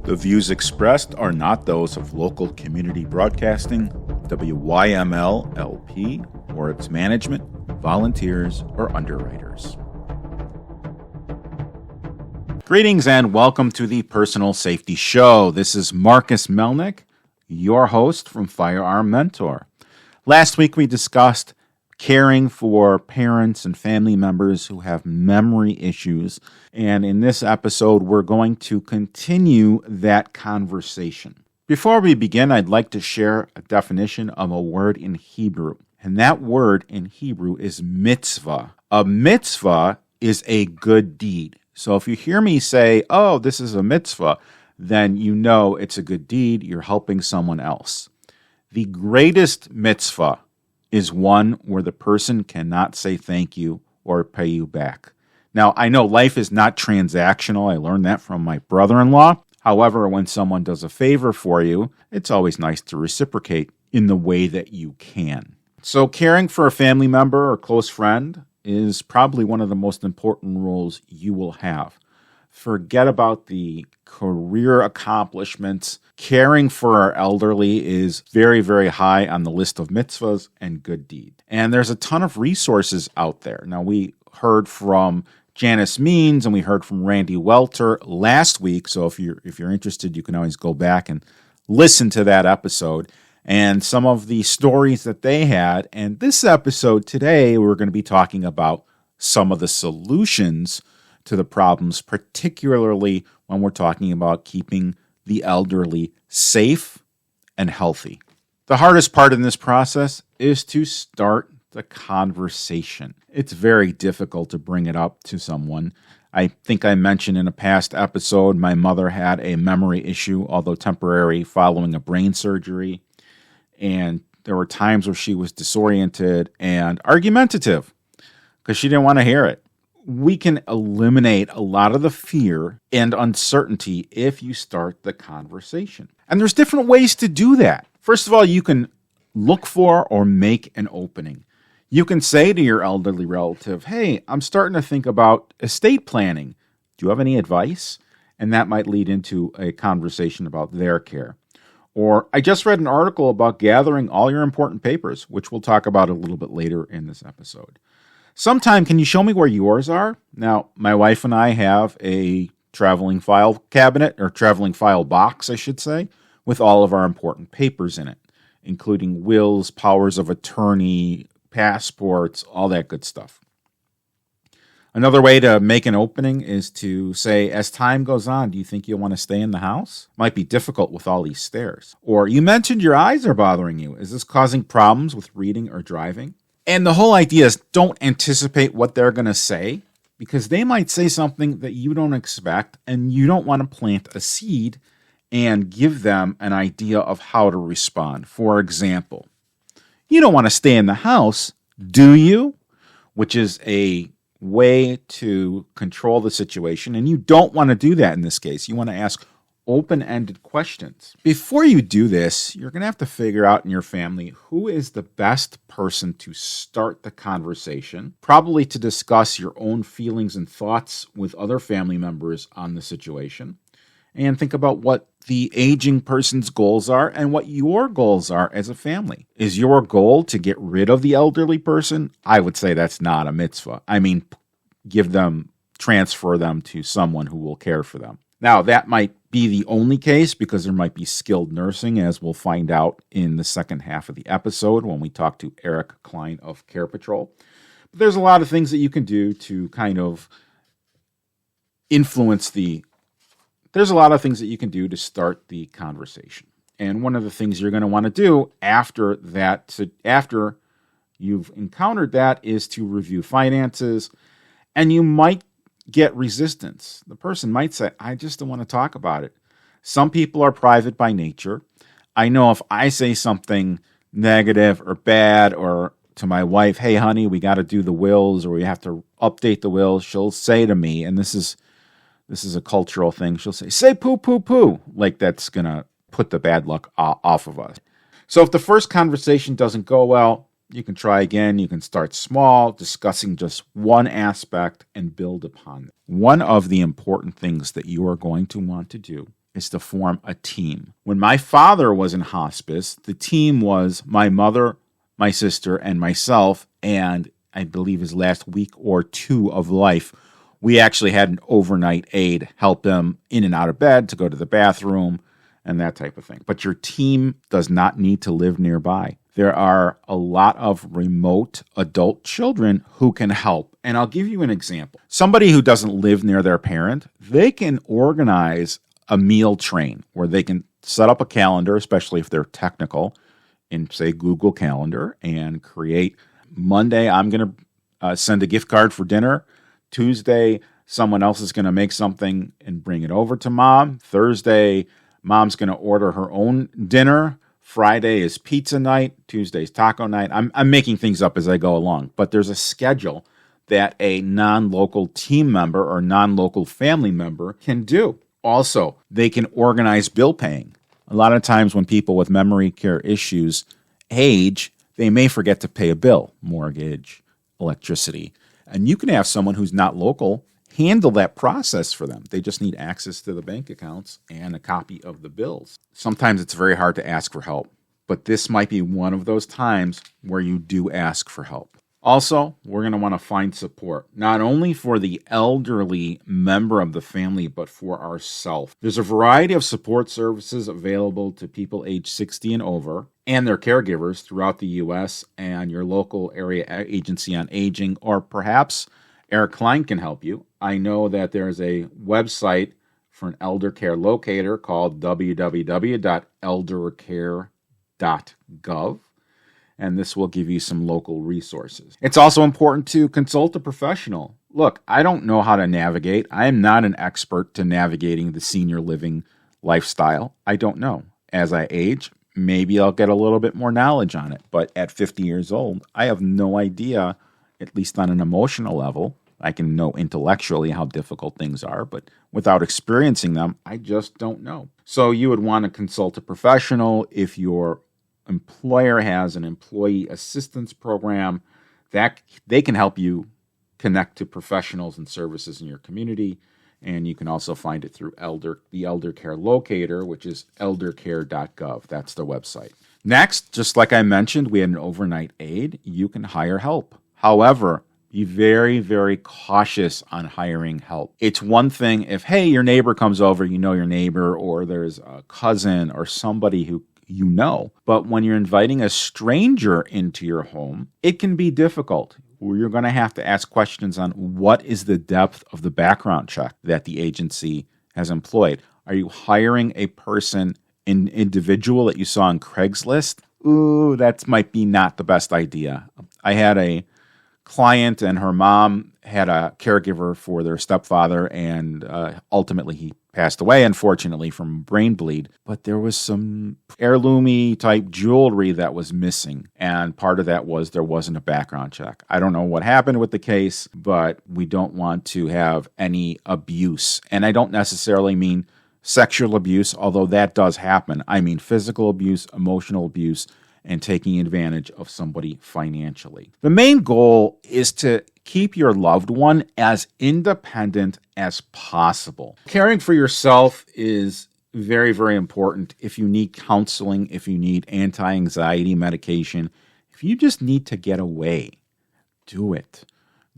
The views expressed are not those of local community broadcasting, WYML LP, or its management, volunteers, or underwriters. Greetings and welcome to the Personal Safety Show. This is Marcus Melnick, your host from Firearm Mentor. Last week we discussed caring for parents and family members who have memory issues. And in this episode, we're going to continue that conversation. Before we begin, I'd like to share a definition of a word in Hebrew. And that word in Hebrew is mitzvah. A mitzvah is a good deed. So if you hear me say, oh, this is a mitzvah, then you know it's a good deed. You're helping someone else. The greatest mitzvah is one where the person cannot say thank you or pay you back. Now, I know life is not transactional. I learned that from my brother-in-law. However, when someone does a favor for you, it's always nice to reciprocate in the way that you can. So caring for a family member or close friend is probably one of the most important roles you will have. Forget about the career accomplishments. Caring for our elderly is very, very high on the list of mitzvahs and good deeds. And there's a ton of resources out there. Now, we heard from Janice Means and we heard from Randy Welter last week. So if you're interested, you can always go back and listen to that episode and some of the stories that they had. And this episode today, we're going to be talking about some of the solutions to the problems, particularly when we're talking about keeping the elderly safe and healthy. The hardest part in this process is to start the conversation. It's very difficult to bring it up to someone. I think I mentioned in a past episode, my mother had a memory issue, although temporary, following a brain surgery. And there were times where she was disoriented and argumentative because she didn't want to hear it. We can eliminate a lot of the fear and uncertainty if you start the conversation. And there's different ways to do that. First of all, you can look for or make an opening. You can say to your elderly relative, hey, I'm starting to think about estate planning. Do you have any advice? And that might lead into a conversation about their care. Or I just read an article about gathering all your important papers, which we'll talk about a little bit later in this episode. Sometime, can you show me where yours are? Now, my wife and I have a traveling file cabinet, or traveling file box, I should say, with all of our important papers in it, including wills, powers of attorney, passports, all that good stuff. Another way to make an opening is to say, as time goes on, do you think you'll want to stay in the house? Might be difficult with all these stairs. Or you mentioned your eyes are bothering you. Is this causing problems with reading or driving? And the whole idea is don't anticipate what they're going to say, because they might say something that you don't expect, and you don't want to plant a seed and give them an idea of how to respond. For example, you don't want to stay in the house, do you? Which is a way to control the situation, and you don't want to do that in this case. You want to ask open-ended questions. Before you do this, you're going to have to figure out in your family who is the best person to start the conversation, probably to discuss your own feelings and thoughts with other family members on the situation, and think about what the aging person's goals are and what your goals are as a family. Is your goal to get rid of the elderly person? I would say that's not a mitzvah. I mean, transfer them to someone who will care for them. Now, that might be the only case because there might be skilled nursing, as we'll find out in the second half of the episode when we talk to Eric Klein of Care Patrol. But there's a lot of things that you can do to kind of there's a lot of things that you can do to start the conversation. And one of the things you're going to want to do after you've encountered that is to review finances, and you might get resistance. The person might say, I just don't want to talk about it. Some people are private by nature. I know if I say something negative or bad, or to my wife, hey, honey, we got to do the wills, or we have to update the wills, she'll say to me, and this is a cultural thing, she'll say poo, poo, poo. Like that's going to put the bad luck off of us. So if the first conversation doesn't go well, you can try again. You can start small, discussing just one aspect and build upon it. One of the important things that you are going to want to do is to form a team. When my father was in hospice, the team was my mother, my sister, and myself, and I believe his last week or two of life, we actually had an overnight aide help him in and out of bed to go to the bathroom and that type of thing. But your team does not need to live nearby. There are a lot of remote adult children who can help. And I'll give you an example. Somebody who doesn't live near their parent, they can organize a meal train where they can set up a calendar, especially if they're technical, in, say, Google Calendar, and create Monday, I'm going to send a gift card for dinner. Tuesday, someone else is going to make something and bring it over to mom. Thursday, mom's going to order her own dinner. Friday is pizza night. Tuesday's taco night. I'm making things up as I go along, but there's a schedule that a non-local team member or non-local family member can do. Also, they can organize bill paying. A lot of times when people with memory care issues age, they may forget to pay a bill, mortgage, electricity. And you can have someone who's not local handle that process for them. They just need access to the bank accounts and a copy of the bills. Sometimes it's very hard to ask for help, but this might be one of those times where you do ask for help. Also, we're going to want to find support, not only for the elderly member of the family, but for ourselves. There's a variety of support services available to people age 60 and over and their caregivers throughout the U.S. and your local area agency on aging, or perhaps Eric Klein can help you. I know that there's a website for an elder care locator called www.eldercare.gov. And this will give you some local resources. It's also important to consult a professional. Look, I don't know how to navigate. I am not an expert to navigating the senior living lifestyle. I don't know. As I age, maybe I'll get a little bit more knowledge on it. But at 50 years old, I have no idea, at least on an emotional level. I can know intellectually how difficult things are, but without experiencing them, I just don't know. So you would want to consult a professional. If your employer has an employee assistance program, that they can help you connect to professionals and services in your community. And you can also find it through the Elder Care Locator, which is eldercare.gov. That's the website. Next, just like I mentioned, we had an overnight aide. You can hire help. However, be very, very cautious on hiring help. It's one thing if, hey, your neighbor comes over, you know your neighbor, or there's a cousin or somebody who you know. But when you're inviting a stranger into your home, it can be difficult. You're going to have to ask questions on what is the depth of the background check that the agency has employed. Are you hiring a person, an individual that you saw on Craigslist? Ooh, that might be not the best idea. I had a client and her mom had a caregiver for their stepfather, and ultimately he passed away, unfortunately, from brain bleed. But there was some heirloomy type jewelry that was missing, and part of that was there wasn't a background check. I don't know what happened with the case, but we don't want to have any abuse. And I don't necessarily mean sexual abuse, although that does happen. I mean physical abuse, emotional abuse, and taking advantage of somebody financially. The main goal is to keep your loved one as independent as possible. Caring for yourself is very, very important. If you need counseling, if you need anti-anxiety medication, if you just need to get away, do it.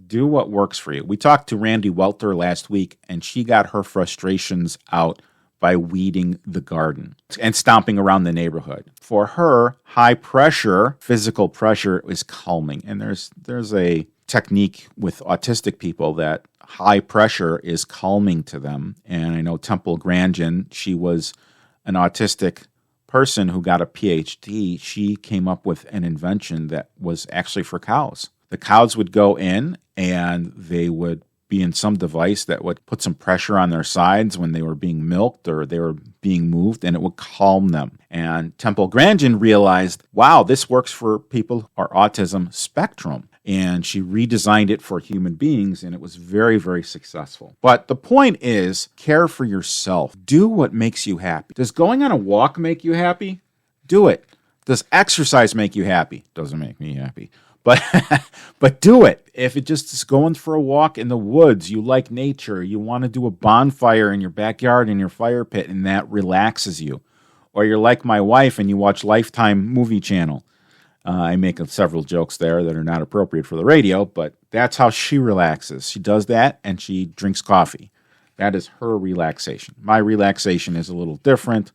Do what works for you. We talked to Randy Welter last week, and she got her frustrations out by weeding the garden and stomping around the neighborhood. For her, high pressure, physical pressure is calming. And there's a technique with autistic people that high pressure is calming to them. And I know Temple Grandin, she was an autistic person who got a PhD. She came up with an invention that was actually for cows. The cows would go in and they would be in some device that would put some pressure on their sides when they were being milked or they were being moved, and it would calm them. And Temple Grandin realized, wow, this works for people who are autism spectrum. And she redesigned it for human beings, and it was very, very successful. But the point is, care for yourself. Do what makes you happy. Does going on a walk make you happy? Do it. Does exercise make you happy? Doesn't make me happy. But but do it. If it just is going for a walk in the woods, you like nature, you want to do a bonfire in your backyard in your fire pit, and that relaxes you. Or you're like my wife and you watch Lifetime Movie Channel. I make several jokes there that are not appropriate for the radio, but that's how she relaxes. She does that and she drinks coffee. That is her relaxation. My relaxation is a little different.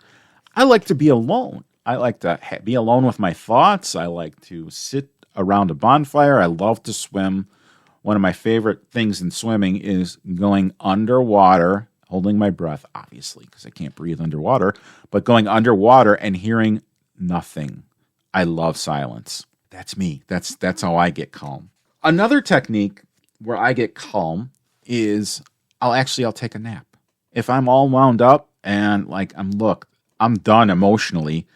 I like to be alone. I like to be alone with my thoughts. I like to sit around a bonfire. I love to swim. One of my favorite things in swimming is going underwater, holding my breath, obviously, because I can't breathe underwater, but going underwater and hearing nothing. I love silence. That's me. That's how I get calm. Another technique where I get calm is I'll take a nap. If I'm all wound up and I'm done emotionally,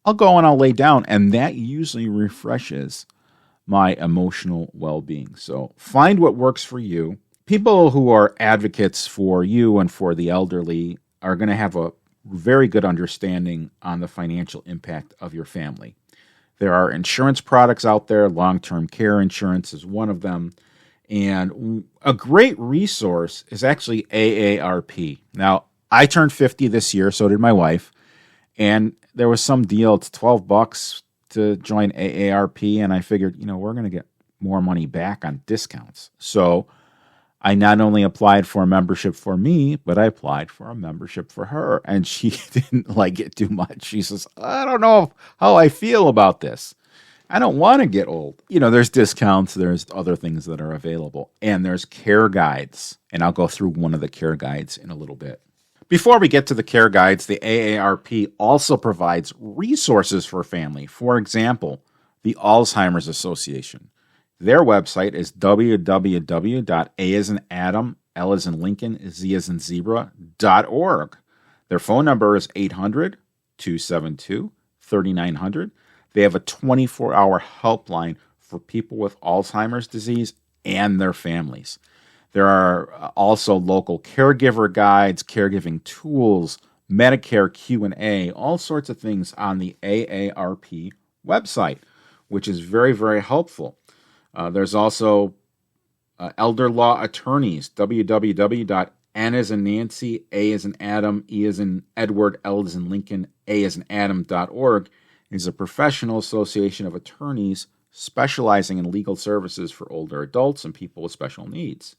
I'll go and I'll lay down, and that usually refreshes my emotional well-being. So find what works for you. People who are advocates for you and for the elderly are going to have a very good understanding on the financial impact of your family. There are insurance products out there. Long-term care insurance is one of them. And a great resource is actually AARP. Now, I turned 50 this year, so did my wife. And there was some deal, it's $12 to join AARP. And I figured, we're going to get more money back on discounts. So I not only applied for a membership for me, but I applied for a membership for her. And she didn't like it too much. She says, I don't know how I feel about this. I don't want to get old. There's discounts, there's other things that are available, and there's care guides. And I'll go through one of the care guides in a little bit. Before we get to the care guides, the AARP also provides resources for family. For example, the Alzheimer's Association. Their website is www.A as in Adam, L as in Lincoln, Z as in Zebra.org. Their phone number is 800-272-3900. They have a 24-hour helpline for people with Alzheimer's disease and their families. There are also local caregiver guides, caregiving tools, Medicare Q&A, all sorts of things on the AARP website, which is very, very helpful. There's also elder law attorneys, www.N as in Nancy, A as in Adam, E as in Edward, L as in Lincoln, A as in Adam.org is a professional association of attorneys specializing in legal services for older adults and people with special needs.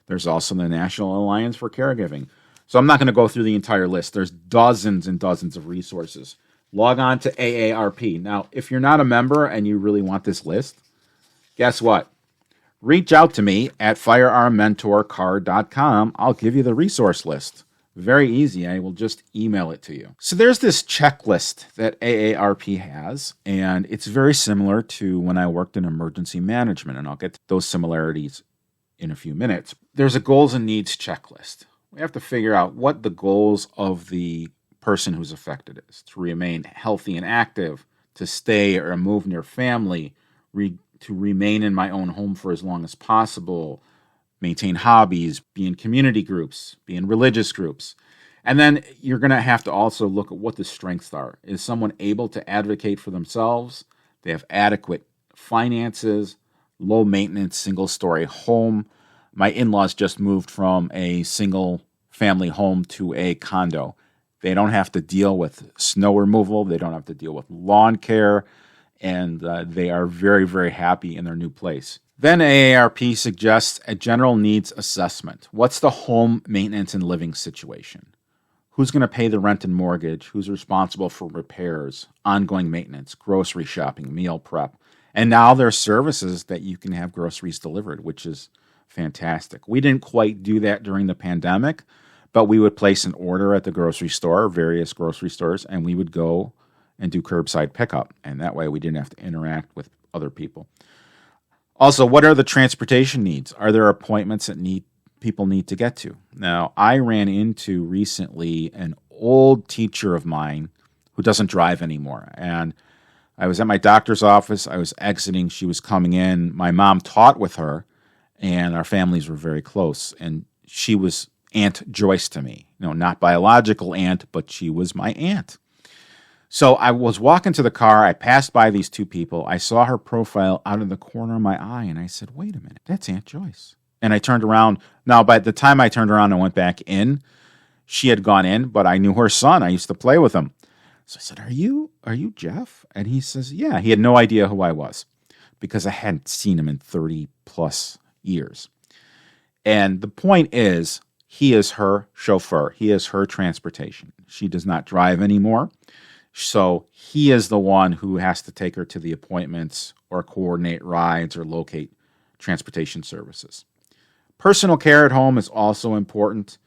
There's also the National Alliance for Caregiving. So I'm not going to go through the entire list. There's dozens and dozens of resources. Log on to AARP. Now, if you're not a member and you really want this list, guess what? Reach out to me at firearmmentorcard.com. I'll give you the resource list. Very easy. I will just email it to you. So there's this checklist that AARP has, and it's very similar to when I worked in emergency management, and I'll get to those similarities in a few minutes. There's a goals and needs checklist. We have to figure out what the goals of the person who's affected is: to remain healthy and active, to stay or move near family, to remain in my own home for as long as possible, maintain hobbies, be in community groups, be in religious groups. And then you're going to have to also look at what the strengths are. Is someone able to advocate for themselves? They have adequate finances, low maintenance, single story home. My in-laws just moved from a single family home to a condo. They don't have to deal with snow removal. They don't have to deal with lawn care. And they are very, very happy in their new place. Then AARP suggests a general needs assessment. What's the home maintenance and living situation? Who's going to pay the rent and mortgage? Who's responsible for repairs, ongoing maintenance, grocery shopping, meal prep? And now there are services that you can have groceries delivered, which is fantastic. We didn't quite do that during the pandemic, but we would place an order at the grocery store, various grocery stores, and we would go and do curbside pickup. And that way we didn't have to interact with other people. Also, what are the transportation needs? Are there appointments that people need to get to? Now, I ran into recently an old teacher of mine who doesn't drive anymore. And I was at my doctor's office. I was exiting. She was coming in. My mom taught with her, and our families were very close. And she was Aunt Joyce to me. Not biological aunt, but she was my aunt. So I was walking to the car. I passed by these two people. I saw her profile out of the corner of my eye, and I said, wait a minute, that's Aunt Joyce. And I turned around. Now, by the time I turned around and went back in, she had gone in, but I knew her son. I used to play with him. So I said, are you Jeff? And he says, yeah. He had no idea who I was because I hadn't seen him in 30 plus years. And the point is, he is her chauffeur. He is her transportation. She does not drive anymore. So he is the one who has to take her to the appointments or coordinate rides or locate transportation services. Personal care at home is also important.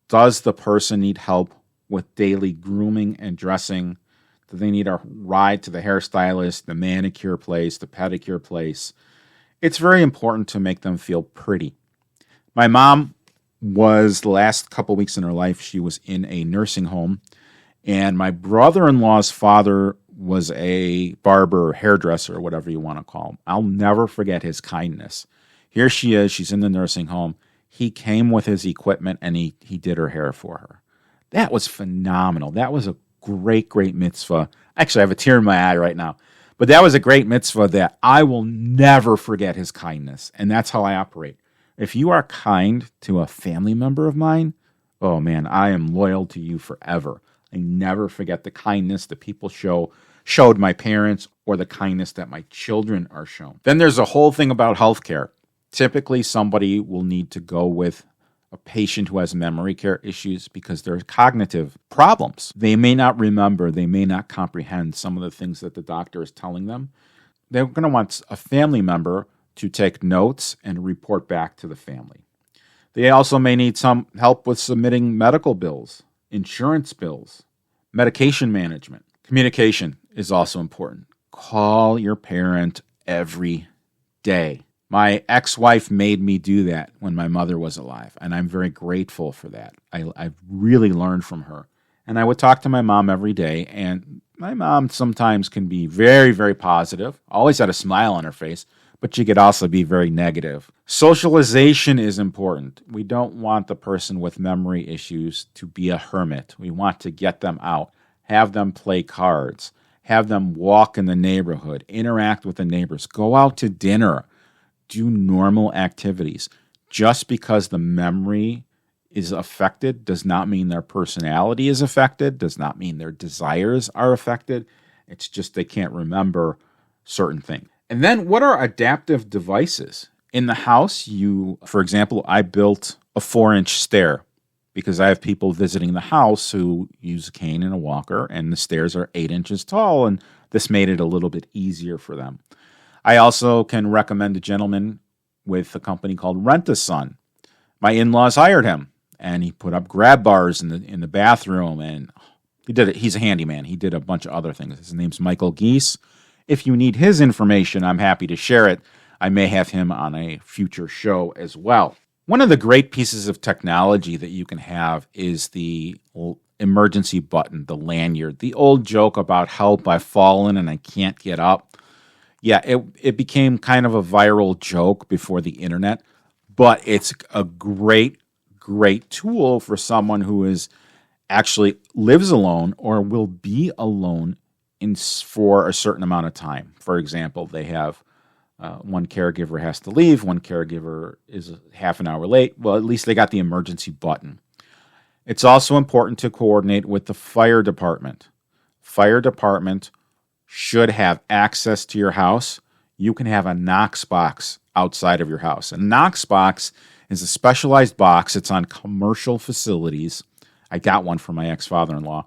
Does the person need help with daily grooming and dressing? Do they need a ride to the hairstylist, the manicure place, the pedicure place? It's very important to make them feel pretty. My mom was the last couple weeks in her life, she was in a nursing home. And my brother-in-law's father was a barber, hairdresser, or whatever you want to call him. I'll never forget his kindness. Here she is. She's in the nursing home. He came with his equipment, and he did her hair for her. That was phenomenal. That was a great, great mitzvah. Actually, I have a tear in my eye right now. But that was a great mitzvah that I will never forget his kindness. And that's how I operate. If you are kind to a family member of mine, oh man, I am loyal to you forever. I never forget the kindness that people showed my parents or the kindness that my children are shown. Then there's a whole thing about healthcare. Typically, somebody will need to go with a patient who has memory care issues because there are cognitive problems. They may not remember, they may not comprehend some of the things that the doctor is telling them. They're going to want a family member to take notes and report back to the family. They also may need some help with submitting medical bills, insurance bills, medication management. Communication is also important. Call your parent every day. My ex-wife made me do that when my mother was alive, and I'm very grateful for that. I've really learned from her. And I would talk to my mom every day, and my mom sometimes can be very, very positive, always had a smile on her face, but she could also be very negative. Socialization is important. We don't want the person with memory issues to be a hermit. We want to get them out, have them play cards, have them walk in the neighborhood, interact with the neighbors, go out to dinner, do normal activities. Just because the memory is affected does not mean their personality is affected, does not mean their desires are affected. It's just they can't remember certain things. And then what are adaptive devices? In the house, for example, I built a 4-inch stair because I have people visiting the house who use a cane and a walker, and the stairs are 8 inches tall, and this made it a little bit easier for them. I also can recommend a gentleman with a company called Rent-A-Son. My in-laws hired him, and he put up grab bars in the bathroom, and he did it. He's a handyman. He did a bunch of other things. His name's Michael Geese. If you need his information, I'm happy to share it. I may have him on a future show as well. One of the great pieces of technology that you can have is the emergency button, the lanyard. The old joke about help, I've fallen and I can't get up. Yeah, it became kind of a viral joke before the internet, but it's a great, great tool for someone who actually lives alone or will be alone for a certain amount of time. For example, they have one caregiver has to leave, one caregiver is half an hour late. Well, at least they got the emergency button. It's also important to coordinate with the fire department. Fire department should have access to your house. You can have a Knox box outside of your house. A Knox box is a specialized box. It's on commercial facilities. I got one for my ex-father-in-law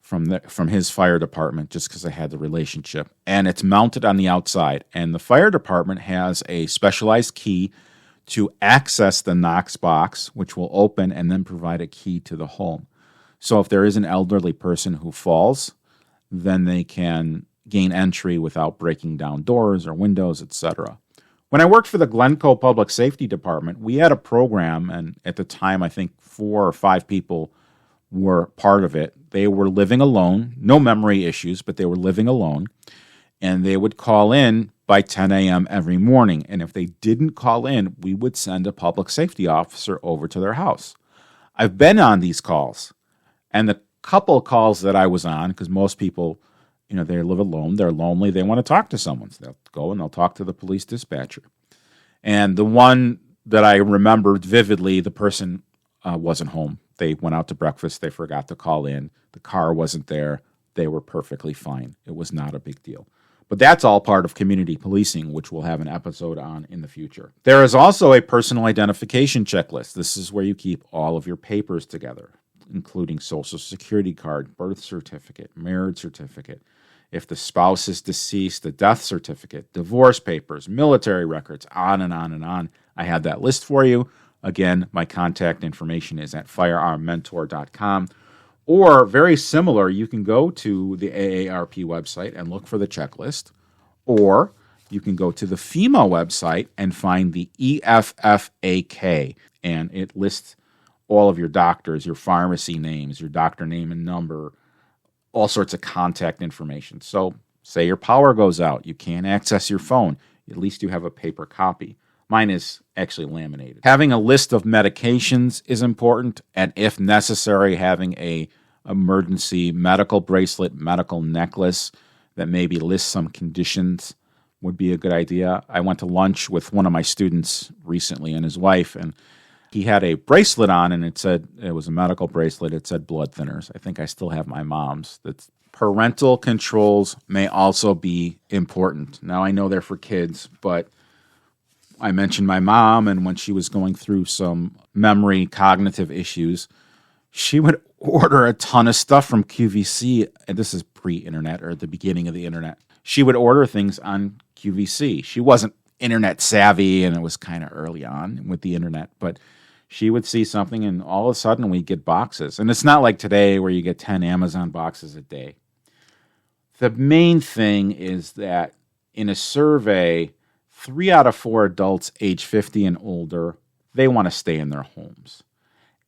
from his fire department just because I had the relationship. And it's mounted on the outside. And the fire department has a specialized key to access the Knox box, which will open and then provide a key to the home. So if there is an elderly person who falls, then they can gain entry without breaking down doors or windows, etc. When I worked for the Glencoe Public Safety Department, we had a program, and at the time I think 4 or 5 people were part of it. They were living alone, no memory issues, but they were living alone, and they would call in by 10 a.m. every morning, and if they didn't call in, we would send a public safety officer over to their house. I've been on these calls, and the couple calls that I was on, because most people, they live alone, they're lonely, they want to talk to someone. So they'll go and they'll talk to the police dispatcher. And the one that I remembered vividly, the person wasn't home. They went out to breakfast. They forgot to call in. The car wasn't there. They were perfectly fine. It was not a big deal. But that's all part of community policing, which we'll have an episode on in the future. There is also a personal identification checklist. This is where you keep all of your papers together, including social security card, birth certificate, marriage certificate. If the spouse is deceased, a death certificate, divorce papers, military records, on and on and on. I have that list for you. Again, my contact information is at firearmmentor.com. Or, very similar, you can go to the AARP website and look for the checklist. Or you can go to the FEMA website and find the EFFAK. And it lists all of your doctors, your pharmacy names, your doctor name and number, all sorts of contact information. So say your power goes out, you can't access your phone, at least you have a paper copy. Mine is actually laminated. Having a list of medications is important, and if necessary, having a emergency medical bracelet, medical necklace that maybe lists some conditions would be a good idea. I went to lunch with one of my students recently and his wife, and he had a bracelet on, and it was a medical bracelet. It said blood thinners. I think I still have my mom's. Parental controls may also be important. Now, I know they're for kids, but I mentioned my mom, and when she was going through some memory cognitive issues, she would order a ton of stuff from QVC, and this is pre-internet or at the beginning of the internet. She would order things on QVC. She wasn't internet savvy, and it was kind of early on with the internet, but she would see something, and all of a sudden we'd get boxes. And it's not like today where you get 10 Amazon boxes a day. The main thing is that in a survey, 3 out of 4 adults age 50 and older, they want to stay in their homes.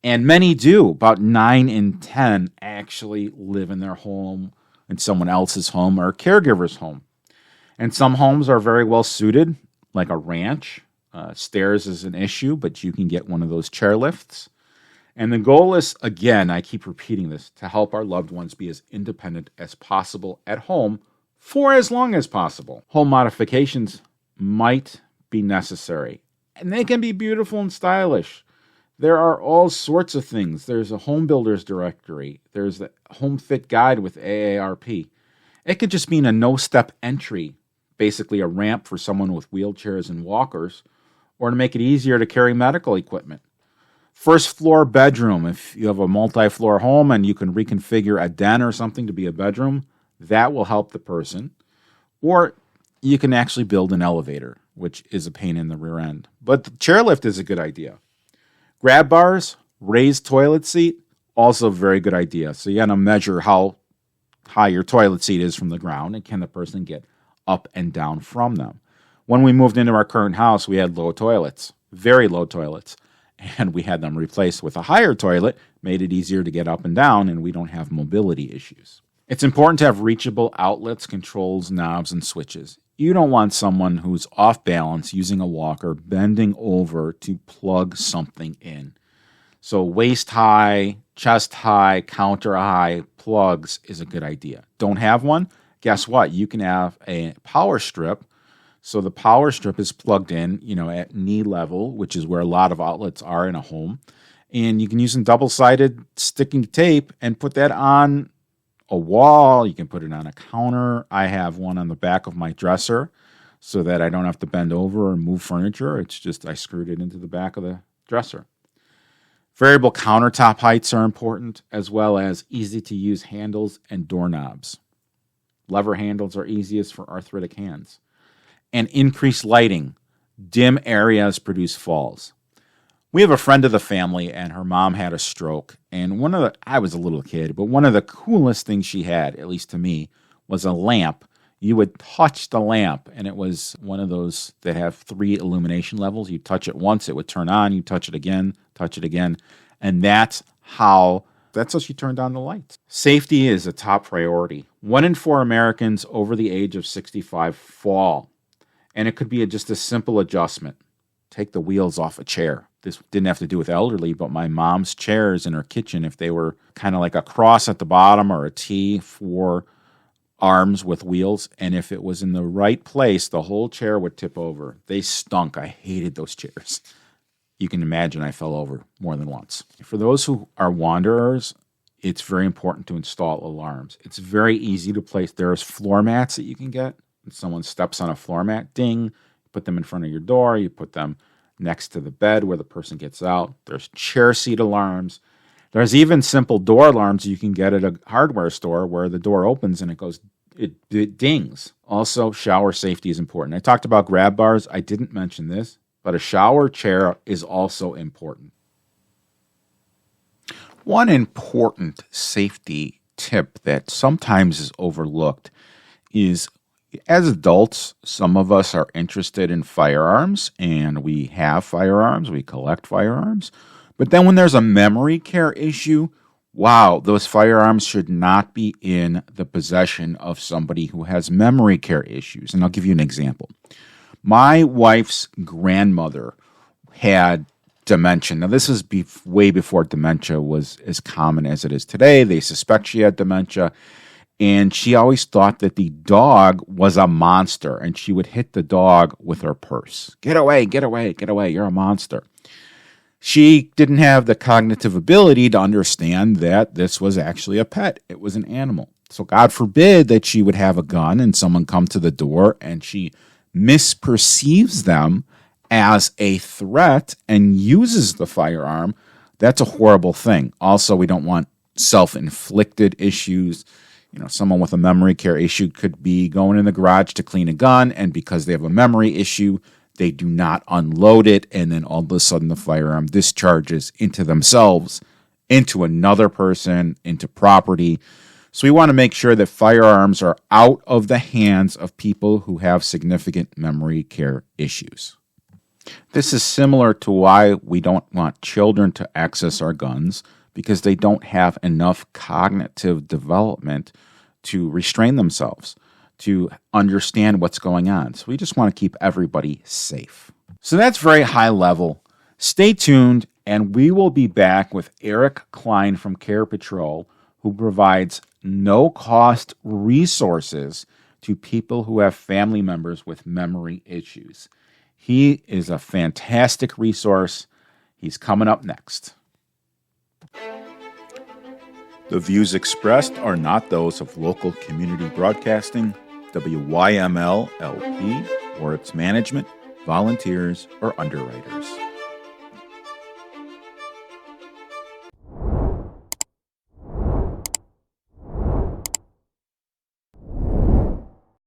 And many do. About 9 in 10 actually live in their home, in someone else's home or a caregiver's home. And some homes are very well suited, like a ranch. Stairs is an issue, but you can get one of those chair lifts. And the goal is, again, I keep repeating this, to help our loved ones be as independent as possible at home for as long as possible. Home modifications might be necessary, and they can be beautiful and stylish. There are all sorts of things. There's a home builder's directory. There's the home fit guide with AARP. It could just mean a no-step entry, basically a ramp for someone with wheelchairs and walkers, or to make it easier to carry medical equipment. First floor bedroom. If you have a multi-floor home and you can reconfigure a den or something to be a bedroom, that will help the person. Or you can actually build an elevator, which is a pain in the rear end. But the chairlift is a good idea. Grab bars, raised toilet seat, also a very good idea. So you got to measure how high your toilet seat is from the ground, and can the person get up and down from them. When we moved into our current house, we had low toilets, very low toilets, and we had them replaced with a higher toilet, made it easier to get up and down, and we don't have mobility issues. It's important to have reachable outlets, controls, knobs, and switches. You don't want someone who's off balance using a walker bending over to plug something in. So waist high, chest high, counter high plugs is a good idea. Don't have one? Guess what? You can have a power strip. So the power strip is plugged in, at knee level, which is where a lot of outlets are in a home. And you can use some double-sided sticking tape and put that on a wall. You can put it on a counter. I have one on the back of my dresser so that I don't have to bend over or move furniture. It's just I screwed it into the back of the dresser. Variable countertop heights are important, as well as easy-to-use handles and doorknobs. Lever handles are easiest for arthritic hands. And increased lighting. Dim areas produce falls. We have a friend of the family, and her mom had a stroke. And I was a little kid, but one of the coolest things she had, at least to me, was a lamp. You would touch the lamp, and it was one of those that have 3 illumination levels. You touch it once, it would turn on. You touch it again, and that's how she turned on the lights. Safety is a top priority. 1 in 4 Americans over the age of 65 fall, and it could be just a simple adjustment. Take the wheels off a chair. this didn't have to do with elderly, but my mom's chairs in her kitchen, if they were kind of like a cross at the bottom or a T, 4 arms with wheels, and if it was in the right place, the whole chair would tip over. They stunk. I hated those chairs. You can imagine I fell over more than once. For those who are wanderers, it's very important to install alarms. It's very easy to place. There's floor mats that you can get. When someone steps on a floor mat, ding, put them in front of your door. You put them next to the bed where the person gets out. There's chair seat alarms. There's even simple door alarms you can get at a hardware store where the door opens and it dings. Also, shower safety is important. I talked about grab bars. I didn't mention this, but a shower chair is also important. One important safety tip that sometimes is overlooked is, as adults, some of us are interested in firearms, and we have firearms, we collect firearms. But then when there's a memory care issue, wow, those firearms should not be in the possession of somebody who has memory care issues. And I'll give you an example. My wife's grandmother had dementia. Now, this is way before dementia was as common as it is today. They suspect she had dementia. And she always thought that the dog was a monster, and she would hit the dog with her purse. Get away, get away, get away, you're a monster. She didn't have the cognitive ability to understand that this was actually a pet. It was an animal. So God forbid that she would have a gun and someone come to the door and she misperceives them as a threat and uses the firearm. That's a horrible thing. Also, we don't want self-inflicted issues. Someone with a memory care issue could be going in the garage to clean a gun, and because they have a memory issue, they do not unload it, and then all of a sudden the firearm discharges into themselves, into another person, into property. So we want to make sure that firearms are out of the hands of people who have significant memory care issues. This is similar to why we don't want children to access our guns, because they don't have enough cognitive development to restrain themselves, to understand what's going on. So we just want to keep everybody safe. So that's very high level. Stay tuned, and we will be back with Eric Klein from Care Patrol, who provides no-cost resources to people who have family members with memory issues. He is a fantastic resource. He's coming up next. The views expressed are not those of local community broadcasting, WYML LP, or its management, volunteers, or underwriters.